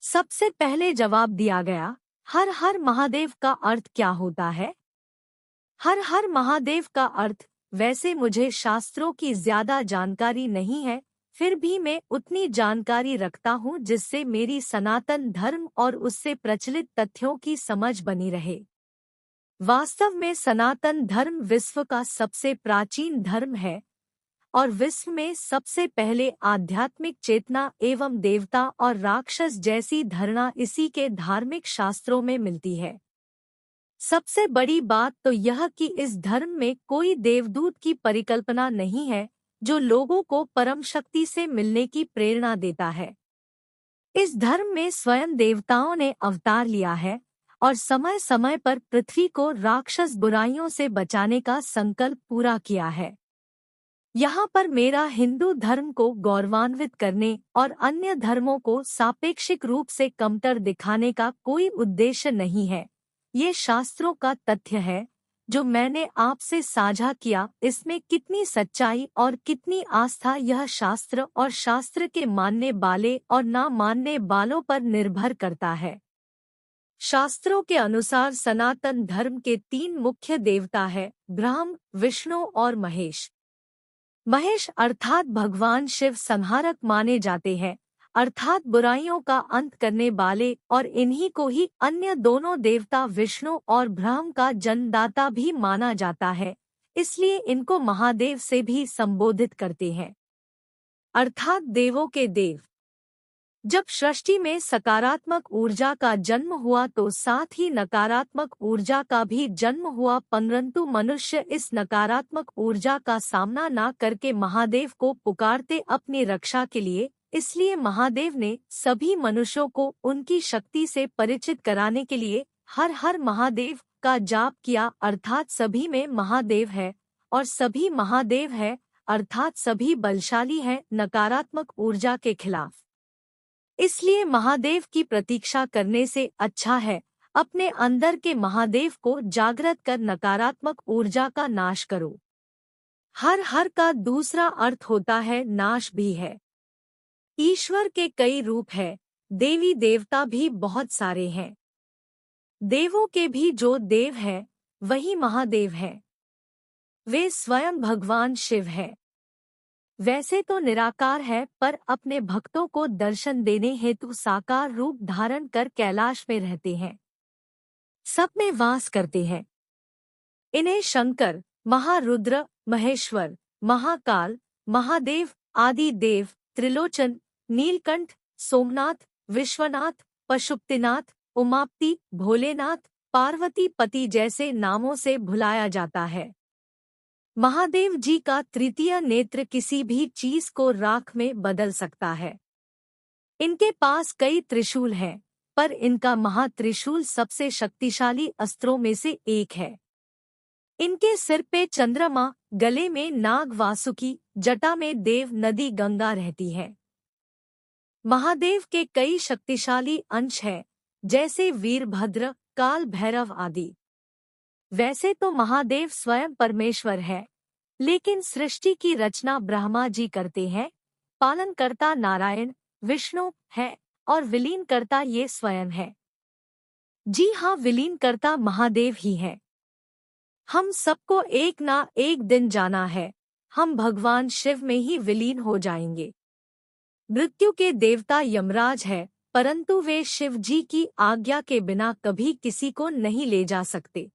सबसे पहले जवाब दिया गया, हर हर महादेव का अर्थ क्या होता है? हर हर महादेव का अर्थ, वैसे मुझे शास्त्रों की ज्यादा जानकारी नहीं है, फिर भी मैं उतनी जानकारी रखता हूँ जिससे मेरी सनातन धर्म और उससे प्रचलित तथ्यों की समझ बनी रहे। वास्तव में सनातन धर्म विश्व का सबसे प्राचीन धर्म है और विश्व में सबसे पहले आध्यात्मिक चेतना एवं देवता और राक्षस जैसी धारणा इसी के धार्मिक शास्त्रों में मिलती है। सबसे बड़ी बात तो यह कि इस धर्म में कोई देवदूत की परिकल्पना नहीं है जो लोगों को परम शक्ति से मिलने की प्रेरणा देता है। इस धर्म में स्वयं देवताओं ने अवतार लिया है और समय समय पर पृथ्वी को राक्षस बुराइयों से बचाने का संकल्प पूरा किया है। यहाँ पर मेरा हिंदू धर्म को गौरवान्वित करने और अन्य धर्मों को सापेक्षिक रूप से कमतर दिखाने का कोई उद्देश्य नहीं है। ये शास्त्रों का तथ्य है जो मैंने आपसे साझा किया। इसमें कितनी सच्चाई और कितनी आस्था यह शास्त्र और शास्त्र के मानने वाले और ना मानने वालों पर निर्भर करता है। शास्त्रों के अनुसार सनातन धर्म के 3 मुख्य देवता है, ब्रह्म, विष्णु और महेश। महेश अर्थात भगवान शिव संहारक माने जाते हैं, अर्थात बुराइयों का अंत करने वाले, और इन्हीं को ही अन्य दोनों देवता विष्णु और ब्रह्म का जन्मदाता भी माना जाता है, इसलिए इनको महादेव से भी संबोधित करते हैं, अर्थात देवों के देव। जब सृष्टि में सकारात्मक ऊर्जा का जन्म हुआ तो साथ ही नकारात्मक ऊर्जा का भी जन्म हुआ, परंतु मनुष्य इस नकारात्मक ऊर्जा का सामना न करके महादेव को पुकारते अपनी रक्षा के लिए, इसलिए महादेव ने सभी मनुष्यों को उनकी शक्ति से परिचित कराने के लिए हर हर महादेव का जाप किया, अर्थात सभी में महादेव है और सभी महादेव है, अर्थात सभी बलशाली हैं नकारात्मक ऊर्जा के खिलाफ। इसलिए महादेव की प्रतीक्षा करने से अच्छा है अपने अंदर के महादेव को जागृत कर नकारात्मक ऊर्जा का नाश करो। हर हर का दूसरा अर्थ होता है नाश भी है। ईश्वर के कई रूप है, देवी देवता भी बहुत सारे हैं। देवों के भी जो देव है वही महादेव है, वे स्वयं भगवान शिव है। वैसे तो निराकार है पर अपने भक्तों को दर्शन देने हेतु साकार रूप धारण कर कैलाश में रहते हैं, सब में वास करते हैं। इन्हें शंकर, महारुद्र, महेश्वर, महाकाल, महादेव, आदि देव, त्रिलोचन, नीलकंठ, सोमनाथ, विश्वनाथ, पशुपतिनाथ, उमापति, भोलेनाथ, पार्वती पति जैसे नामों से बुलाया जाता है। महादेव जी का तृतीय नेत्र किसी भी चीज को राख में बदल सकता है। इनके पास कई त्रिशूल हैं, पर इनका महात्रिशूल सबसे शक्तिशाली अस्त्रों में से एक है। इनके सिर पे चंद्रमा, गले में नाग वासुकी, जटा में देव नदी गंगा रहती है। महादेव के कई शक्तिशाली अंश हैं, जैसे वीरभद्र, काल भैरव आदि। वैसे तो महादेव स्वयं परमेश्वर है, लेकिन सृष्टि की रचना ब्रह्मा जी करते हैं, पालनकर्ता नारायण, विष्णु है और विलीनकर्ता ये स्वयं है। जी हाँ, विलीनकर्ता महादेव ही है। हम सबको एक ना एक दिन जाना है, हम भगवान शिव में ही विलीन हो जाएंगे। मृत्यु के देवता यमराज है, परंतु वे शिव जी की आज्ञा के बिना कभी किसी को नहीं ले जा सकते।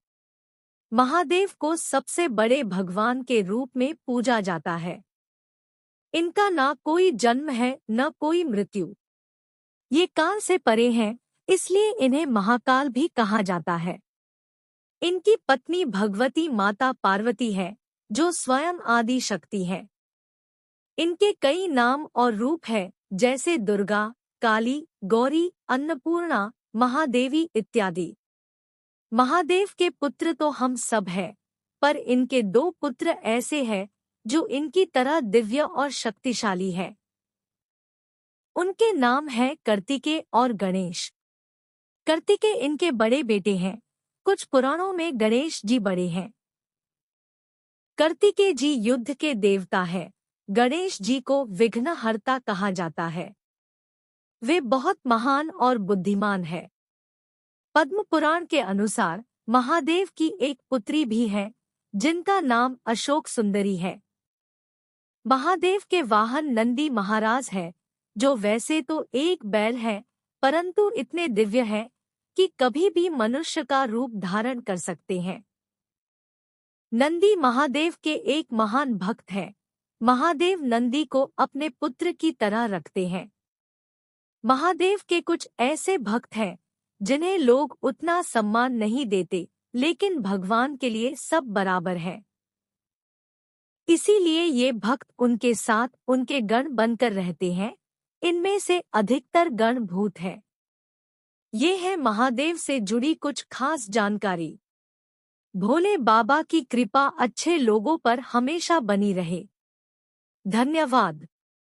महादेव को सबसे बड़े भगवान के रूप में पूजा जाता है। इनका ना कोई जन्म है न कोई मृत्यु, ये काल से परे हैं, इसलिए इन्हें महाकाल भी कहा जाता है। इनकी पत्नी भगवती माता पार्वती है, जो स्वयं आदि शक्ति है। इनके कई नाम और रूप है, जैसे दुर्गा, काली, गौरी, अन्नपूर्णा, महादेवी इत्यादि। महादेव के पुत्र तो हम सब हैं, पर इनके 2 पुत्र ऐसे हैं जो इनकी तरह दिव्य और शक्तिशाली है। उनके नाम हैं कार्तिकेय और गणेश। कार्तिकेय इनके बड़े बेटे हैं, कुछ पुराणों में गणेश जी बड़े हैं। कार्तिकेय जी युद्ध के देवता है, गणेश जी को विघ्नहर्ता कहा जाता है। वे बहुत महान और बुद्धिमान है। पद्म पुराण के अनुसार महादेव की एक पुत्री भी है जिनका नाम अशोक सुंदरी है। महादेव के वाहन नंदी महाराज है, जो वैसे तो एक बैल है परंतु इतने दिव्य है कि कभी भी मनुष्य का रूप धारण कर सकते हैं। नंदी महादेव के एक महान भक्त है। महादेव नंदी को अपने पुत्र की तरह रखते हैं। महादेव के कुछ ऐसे भक्त हैं जिन्हें लोग उतना सम्मान नहीं देते, लेकिन भगवान के लिए सब बराबर है। इसीलिए ये भक्त उनके साथ उनके गण बनकर रहते हैं। इनमें से अधिकतर गण भूत हैं। ये है महादेव से जुड़ी कुछ खास जानकारी। भोले बाबा की कृपा अच्छे लोगों पर हमेशा बनी रहे। धन्यवाद।